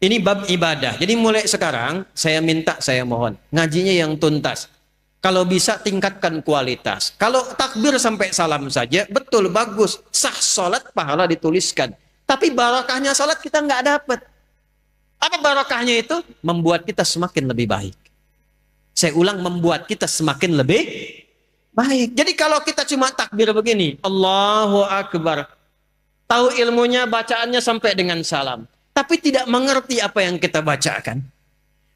Ini bab ibadah. Jadi mulai sekarang saya minta, saya mohon ngajinya yang tuntas. Kalau bisa tingkatkan kualitas. Kalau takbir sampai salam saja, betul bagus. Sah sholat, pahala dituliskan. Tapi barakahnya sholat kita nggak dapat. Apa barakahnya itu? Membuat kita semakin lebih baik. Saya ulang, membuat kita semakin lebih baik. Jadi kalau kita cuma takbir begini, Allahu Akbar. Tahu ilmunya, bacaannya sampai dengan salam. Tapi tidak mengerti apa yang kita bacakan.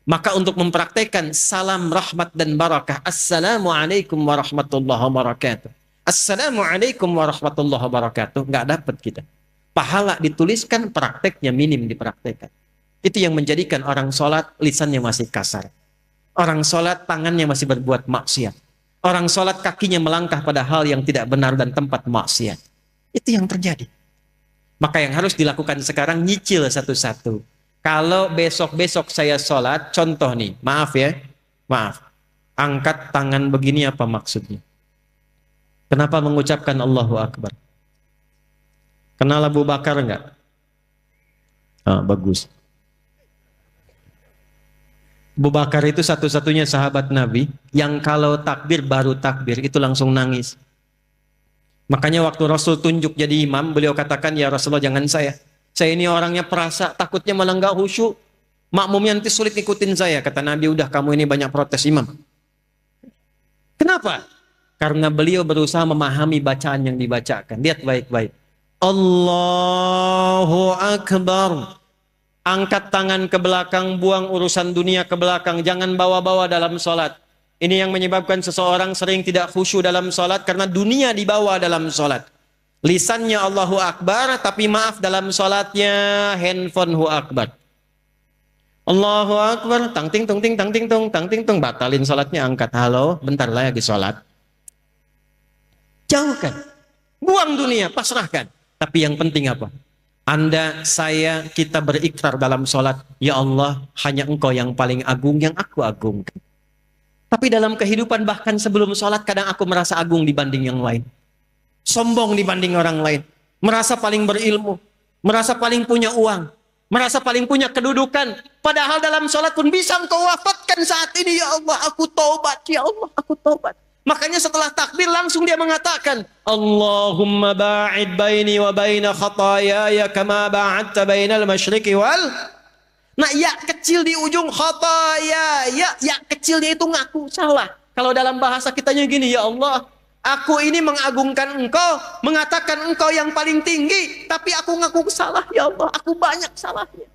Maka untuk mempraktekkan salam rahmat dan barakah. Assalamualaikum warahmatullahi wabarakatuh. Assalamualaikum warahmatullahi wabarakatuh. Nggak dapat kita. Pahala dituliskan, prakteknya minim dipraktekkan. Itu yang menjadikan orang sholat lisannya masih kasar. Orang sholat tangannya masih berbuat maksiat. Orang sholat kakinya melangkah pada hal yang tidak benar dan tempat maksiat. Itu yang terjadi. Maka yang harus dilakukan sekarang, nyicil satu-satu. Kalau besok-besok saya sholat, contoh nih, maaf ya, maaf. Angkat tangan begini apa maksudnya? Kenapa mengucapkan Allahu Akbar? Kenal Abu Bakar enggak? Ah, bagus. Abu Bakar itu satu-satunya sahabat Nabi yang kalau takbir baru takbir itu langsung nangis. Makanya waktu Rasul tunjuk jadi imam, beliau katakan, ya Rasulullah jangan saya. Saya ini orangnya perasa, takutnya malah nggak khusyuk. Makmumnya nanti sulit ikutin saya. Kata Nabi, udah kamu ini banyak protes imam. Kenapa? Karena beliau berusaha memahami bacaan yang dibacakan. Lihat baik-baik. Allahu Akbar. Angkat tangan ke belakang, buang urusan dunia ke belakang. Jangan bawa-bawa dalam sholat. Ini yang menyebabkan seseorang sering tidak khusyuk dalam sholat karena dunia dibawa dalam sholat. Lisannya Allahu Akbar, tapi maaf dalam sholatnya handphone Hu Akbar. Allahu Akbar, tang ting tung ting tang ting tung tang ting tung, batalin sholatnya, angkat, halo, bentar lagi sholat. Jauhkan, buang dunia, pasrahkan. Tapi yang penting apa? Anda, saya, kita berikrar dalam sholat, ya Allah, hanya Engkau yang paling agung, yang aku agungkan. Tapi dalam kehidupan bahkan sebelum sholat, kadang aku merasa agung dibanding yang lain. Sombong dibanding orang lain. Merasa paling berilmu. Merasa paling punya uang. Merasa paling punya kedudukan. Padahal dalam sholat pun bisa Engkau wafatkan saat ini, ya Allah, aku taubat, ya Allah, aku taubat. Makanya setelah takbir langsung dia mengatakan, Allahumma ba'id baini wa baina khatayaya kama ba'adta bainal masyriqi wal. Nah, ya kecil di ujung khataya, ya kecilnya itu ngaku salah. Kalau dalam bahasa kitanya gini, ya Allah, aku ini mengagungkan Engkau, mengatakan Engkau yang paling tinggi, tapi aku ngaku salah, ya Allah, aku banyak salahnya.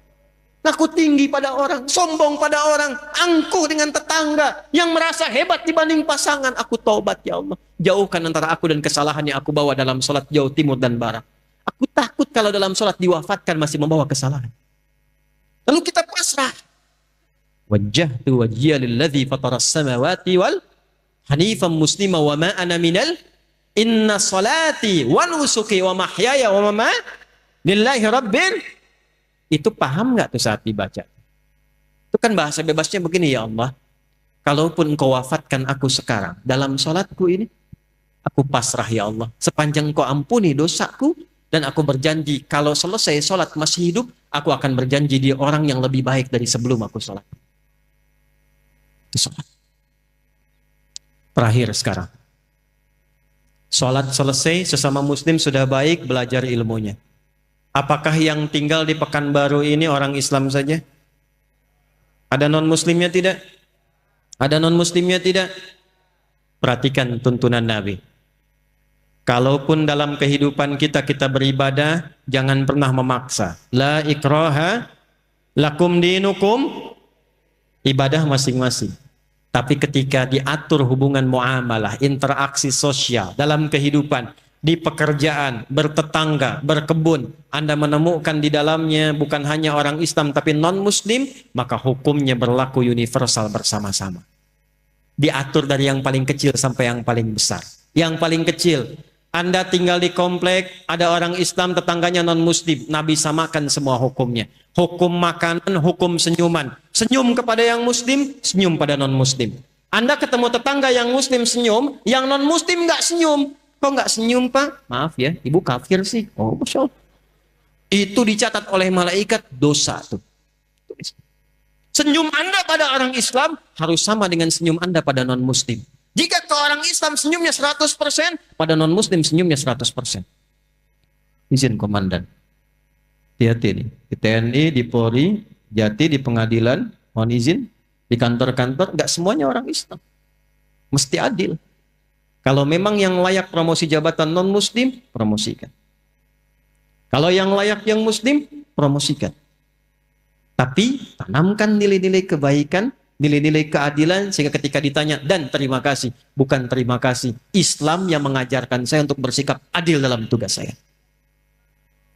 Ngaku tinggi pada orang, sombong pada orang, angkuh dengan tetangga, yang merasa hebat dibanding pasangan. Aku taubat, ya Allah. Jauhkan antara aku dan kesalahan yang aku bawa dalam sholat jauh timur dan barat. Aku takut kalau dalam sholat diwafatkan masih membawa kesalahan. Lalu kita pasrah. Wajjahtu wajhiya lilladzi fataras samawati wal hanifan muslima wa ma ana minal inna salati wa nusuki wa mahyaya wa mamati lillahi rabbil. Itu paham nggak tuh saat dibaca? Itu kan bahasa bebasnya begini, ya Allah, kalaupun Engkau wafatkan aku sekarang dalam sholatku ini, aku pasrah, ya Allah, sepanjang Engkau ampuni dosaku, dan aku berjanji kalau selesai sholat masih hidup, aku akan berjanji dia orang yang lebih baik dari sebelum aku sholat. Itu sholat. Terakhir sekarang. Sholat selesai, sesama muslim sudah baik, belajar ilmunya. Apakah yang tinggal di Pekanbaru ini orang Islam saja? Ada non-muslimnya tidak? Ada non-muslimnya tidak? Perhatikan tuntunan Nabi. Kalaupun dalam kehidupan kita beribadah, jangan pernah memaksa. La ikraha lakum dinukum. Ibadah masing-masing. Tapi ketika diatur hubungan muamalah, interaksi sosial dalam kehidupan, di pekerjaan, bertetangga, berkebun, Anda menemukan di dalamnya bukan hanya orang Islam tapi non-muslim, maka hukumnya berlaku universal bersama-sama. Diatur dari yang paling kecil sampai yang paling besar. Yang paling kecil, Anda tinggal di komplek, ada orang Islam, tetangganya non-muslim, Nabi samakan semua hukumnya. Hukum makanan, hukum senyuman. Senyum kepada yang muslim, senyum pada non-muslim. Anda ketemu tetangga yang muslim senyum, yang non-muslim nggak senyum. Kok nggak senyum, Pak? Maaf ya, ibu kafir sih. Oh, Masya Allah. Itu dicatat oleh malaikat dosa tuh. Senyum Anda pada orang Islam harus sama dengan senyum Anda pada non-Muslim. Jika ke orang Islam senyumnya 100%, pada non-Muslim senyumnya 100%. Izin komandan. Hati-hati nih. Di TNI, di Polri, Jati, di pengadilan, mohon izin. Di kantor-kantor, nggak semuanya orang Islam. Mesti adil. Kalau memang yang layak promosi jabatan non-Muslim, promosikan. Kalau yang layak yang Muslim, promosikan. Tapi tanamkan nilai-nilai kebaikan, nilai-nilai keadilan, sehingga ketika ditanya, dan terima kasih, bukan terima kasih. Islam yang mengajarkan saya untuk bersikap adil dalam tugas saya.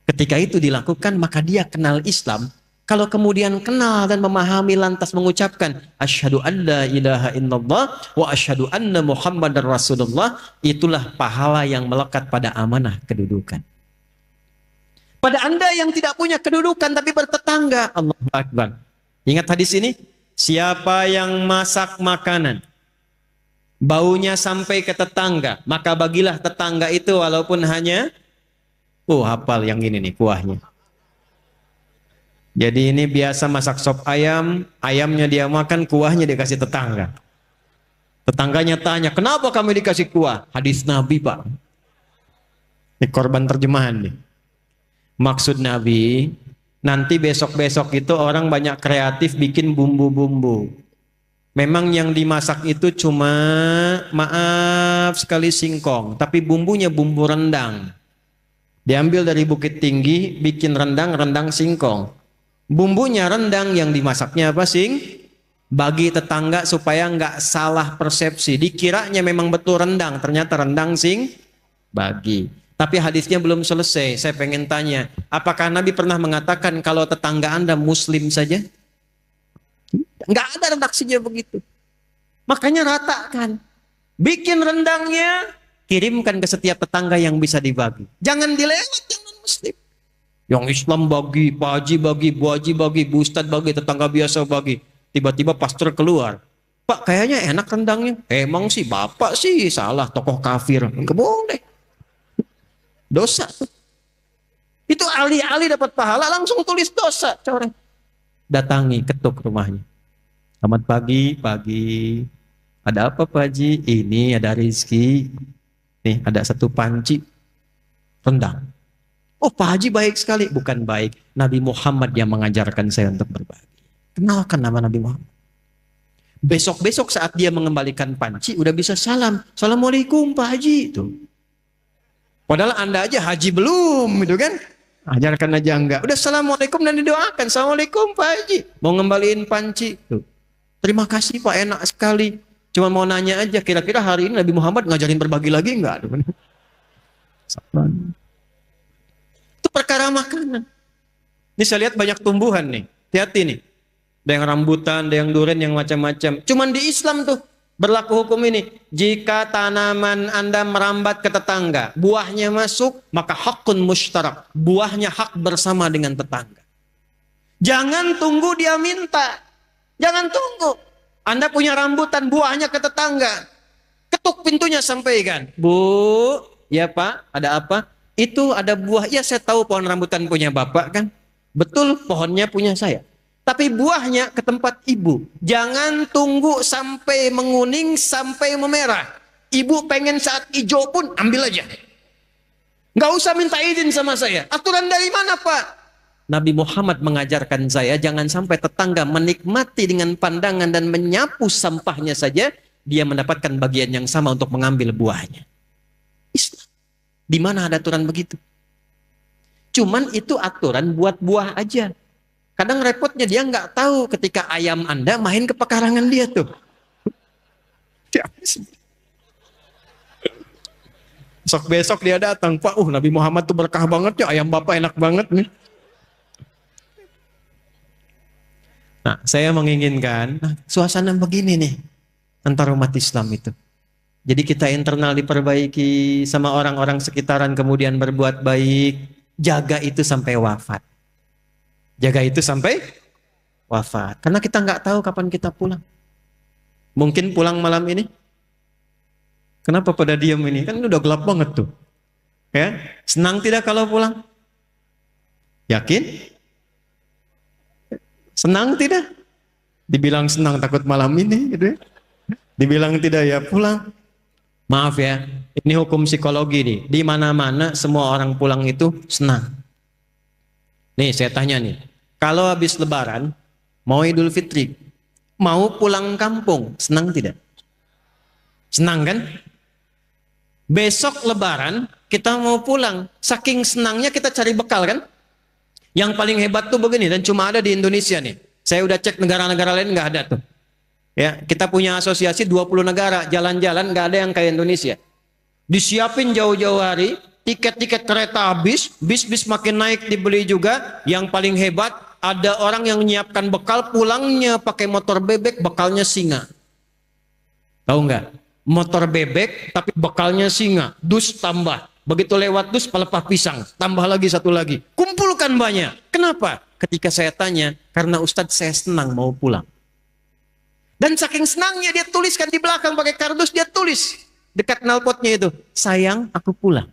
Ketika itu dilakukan, maka dia kenal Islam. Kalau kemudian kenal dan memahami lantas mengucapkan asyhadu an la ilaha illallah wa asyhadu anna muhammadar rasulullah, itulah pahala yang melekat pada amanah kedudukan. Pada Anda yang tidak punya kedudukan tapi bertetangga, Allahu Akbar. Ingat hadis ini? Siapa yang masak makanan baunya sampai ke tetangga, maka bagilah tetangga itu walaupun hanya hafal yang ini nih kuahnya. Jadi ini biasa masak sop ayam, ayamnya dia makan, kuahnya dikasih tetangga. Tetangganya tanya, kenapa kami dikasih kuah? Hadis Nabi, Pak. Ini korban terjemahan nih. Maksud Nabi, nanti besok-besok itu orang banyak kreatif bikin bumbu-bumbu. Memang yang dimasak itu cuma, maaf sekali, singkong. Tapi bumbunya bumbu rendang. Diambil dari Bukit Tinggi, bikin rendang singkong. Bumbunya rendang, yang dimasaknya apa sing? Bagi tetangga supaya nggak salah persepsi. Dikiranya memang betul rendang, ternyata rendang sing bagi. Tapi hadisnya belum selesai. Saya pengen tanya, apakah Nabi pernah mengatakan kalau tetangga Anda Muslim saja? Nggak ada redaksinya begitu. Makanya ratakan. Bikin rendangnya, kirimkan ke setiap tetangga yang bisa dibagi. Jangan dilewat yang non-Muslim. Yang Islam bagi, Pak Haji bagi, Bu Haji bagi, Bu Ustadz bagi, tetangga biasa bagi. Tiba-tiba pastor keluar. Pak, kayaknya enak rendangnya. Emang sih, Bapak sih salah, tokoh kafir. Enggak boleh. Dosa. Itu ahli-ahli dapat pahala, langsung tulis dosa. Coret. Datangi, ketuk rumahnya. Selamat pagi, pagi. Ada apa Pak Haji? Ini ada rezeki. Nih, ada satu panci rendang. Oh, Pak Haji baik sekali. Bukan baik. Nabi Muhammad yang mengajarkan saya untuk berbagi. Kenalkan nama Nabi Muhammad. Besok-besok saat dia mengembalikan panci, udah bisa salam. Assalamualaikum Pak Haji. Itu. Padahal Anda aja haji belum, gitu kan? Ajarkan aja enggak. Udah assalamualaikum dan didoakan. Assalamualaikum Pak Haji. Mau ngembaliin panci. Tuh. Terima kasih Pak, enak sekali. Cuma mau nanya aja, kira-kira hari ini Nabi Muhammad ngajarin berbagi lagi enggak? Itu perkara makanan. Ini saya lihat banyak tumbuhan nih. Hati-hati nih. Ada yang rambutan, ada yang durian, yang macam-macam. Cuman di Islam tuh berlaku hukum ini. Jika tanaman Anda merambat ke tetangga, buahnya masuk, maka hakun mushtarak. Buahnya hak bersama dengan tetangga. Jangan tunggu dia minta. Jangan tunggu. Anda punya rambutan, buahnya ke tetangga. Ketuk pintunya, sampaikan. Bu, ya Pak, ada apa? Itu ada buah. Ya, saya tahu pohon rambutan punya Bapak kan. Betul, pohonnya punya saya. Tapi buahnya ke tempat ibu. Jangan tunggu sampai menguning, sampai memerah. Ibu pengen saat hijau pun ambil aja. Nggak usah minta izin sama saya. Aturan dari mana Pak? Nabi Muhammad mengajarkan saya jangan sampai tetangga menikmati dengan pandangan dan menyapu sampahnya saja. Dia mendapatkan bagian yang sama untuk mengambil buahnya. Islam. Di mana ada aturan begitu? Cuman itu aturan buat buah aja. Kadang repotnya dia nggak tahu ketika ayam Anda main ke pekarangan dia tuh. Besok dia datang, Pak, Nabi Muhammad tuh berkah banget ya, ayam Bapak enak banget nih. Nah, saya menginginkan suasana begini nih antara umat Islam itu. Jadi kita internal diperbaiki, sama orang-orang sekitaran kemudian berbuat baik, jaga itu sampai wafat. Jaga itu sampai wafat. Karena kita nggak tahu kapan kita pulang. Mungkin pulang malam ini. Kenapa pada diam ini? Kan udah gelap banget tuh. Ya, senang tidak kalau pulang? Yakin? Senang tidak? Dibilang senang takut malam ini gitu ya. Dibilang tidak ya pulang. Maaf ya, ini hukum psikologi nih. Di mana-mana semua orang pulang itu senang. Nih saya tanya nih, kalau habis Lebaran, mau Idul Fitri, mau pulang kampung, senang tidak? Senang kan? Besok Lebaran kita mau pulang, saking senangnya kita cari bekal kan? Yang paling hebat tuh begini, dan cuma ada di Indonesia nih. Saya udah cek negara-negara lain nggak ada tuh. Ya, kita punya asosiasi 20 negara, jalan-jalan nggak ada yang kayak Indonesia. Disiapin jauh-jauh hari, tiket-tiket kereta habis, bis-bis makin naik dibeli juga. Yang paling hebat, ada orang yang menyiapkan bekal, pulangnya pakai motor bebek, bekalnya singa. Tahu nggak? Motor bebek tapi bekalnya singa, dus tambah. Begitu lewat dus pelepah pisang, tambah lagi satu lagi. Kumpulkan banyak. Kenapa? Ketika saya tanya, karena Ustadz saya senang mau pulang. Dan saking senangnya dia tuliskan di belakang pakai kardus, dia tulis dekat knalpotnya itu, sayang aku pulang.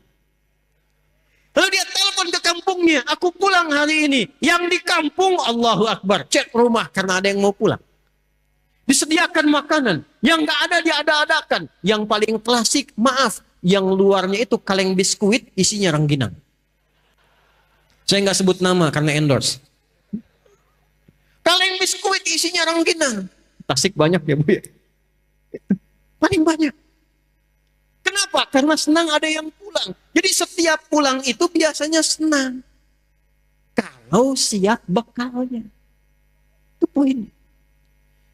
Lalu dia telepon ke kampungnya, aku pulang hari ini. Yang di kampung, Allahu Akbar, cek rumah karena ada yang mau pulang. Disediakan makanan, yang nggak ada diada-adakan. Yang paling klasik, maaf, yang luarnya itu kaleng biskuit, isinya rengginang. Saya nggak sebut nama karena endorse. Kaleng biskuit isinya rengginang. Tasik banyak ya Bu ya. Paling banyak. Kenapa? Karena senang ada yang pulang. Jadi setiap pulang itu biasanya senang. Kalau siap bekalnya. Itu poin.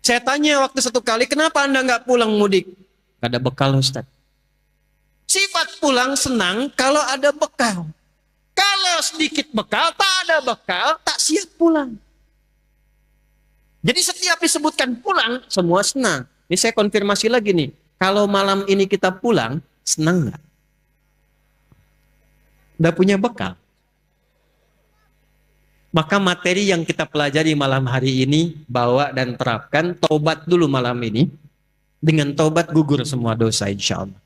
Saya tanya waktu satu kali, kenapa Anda nggak pulang mudik? Gak ada bekal Ustaz. Sifat pulang senang kalau ada bekal. Kalau sedikit bekal, tak ada bekal, tak siap pulang. Jadi setiap disebutkan pulang, semua senang. Ini saya konfirmasi lagi nih. Kalau malam ini kita pulang, senang nggak? Udah punya bekal? Maka materi yang kita pelajari malam hari ini, bawa dan terapkan, tobat dulu malam ini. Dengan tobat gugur semua dosa insya Allah.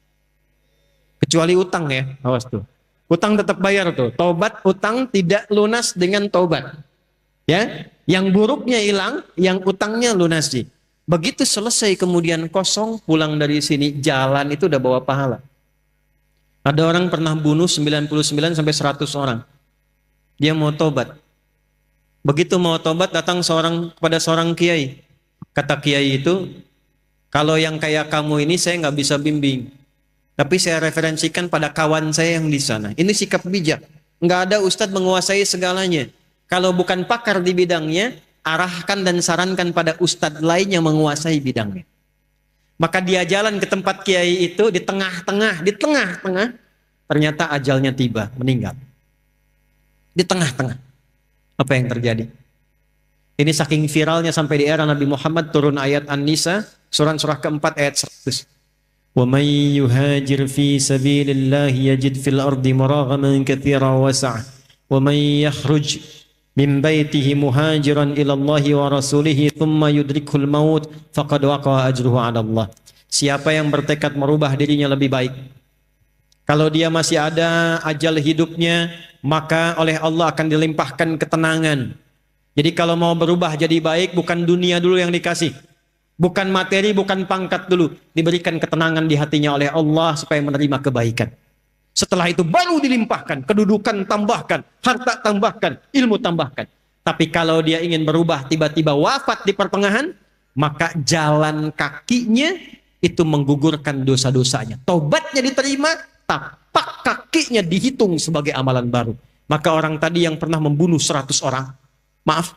Kecuali utang ya, awas tuh. Utang tetap bayar tuh. Tobat utang tidak lunas dengan tobat. Ya, yang buruknya hilang, yang utangnya lunasi. Begitu selesai kemudian kosong, pulang dari sini, jalan itu udah bawa pahala. Ada orang pernah bunuh 99 sampai 100 orang. Dia mau tobat. Begitu mau tobat, datang kepada seorang kiai. Kata kiai itu, kalau yang kayak kamu ini saya nggak bisa bimbing. Tapi saya referensikan pada kawan saya yang di sana. Ini sikap bijak. Nggak ada ustadz menguasai segalanya. Kalau bukan pakar di bidangnya, arahkan dan sarankan pada ustadz lain yang menguasai bidangnya. Maka dia jalan ke tempat kiai itu, di tengah-tengah, ternyata ajalnya tiba, meninggal. Di tengah-tengah. Apa yang terjadi? Ini saking viralnya sampai di era Nabi Muhammad turun ayat An-Nisa, surah keempat ayat 100. وَمَنْ يُهَاجِرْ فِي سَبِيلِ اللَّهِ يَجِدْ فِي الْأَرْضِ مُرَاغَمًا كَثِيرًا وَسَعًا وَمَنْ يَخْرُجْ مِنْ بَيْتِهِ مُهَاجِرًا إِلَى اللَّهِ وَرَسُولِهِ ثُمَّ يُدْرِكْهُ الْمَوْتِ فَقَدْ وَقَعَ أَجْرُهُ عَلَى اللَّهِ. Siapa yang bertekad merubah dirinya lebih baik, kalau dia masih ada ajal hidupnya, maka oleh Allah akan dilimpahkan ketenangan. Jadi kalau mau berubah jadi baik, bukan dunia dulu yang dikasih. Bukan materi, bukan pangkat dulu. Diberikan ketenangan di hatinya oleh Allah supaya menerima kebaikan. Setelah itu baru dilimpahkan. Kedudukan tambahkan, harta tambahkan, ilmu tambahkan. Tapi kalau dia ingin berubah tiba-tiba wafat di pertengahan, maka jalan kakinya itu menggugurkan dosa-dosanya. Tobatnya diterima, tapak kakinya dihitung sebagai amalan baru. Maka orang tadi yang pernah membunuh 100 orang, maaf,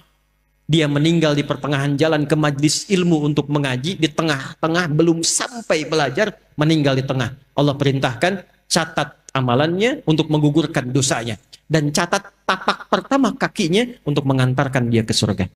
dia meninggal di pertengahan jalan ke majlis ilmu untuk mengaji, di tengah-tengah belum sampai belajar, meninggal di tengah. Allah perintahkan, catat amalannya untuk menggugurkan dosanya. Dan catat tapak pertama kakinya untuk mengantarkan dia ke surga.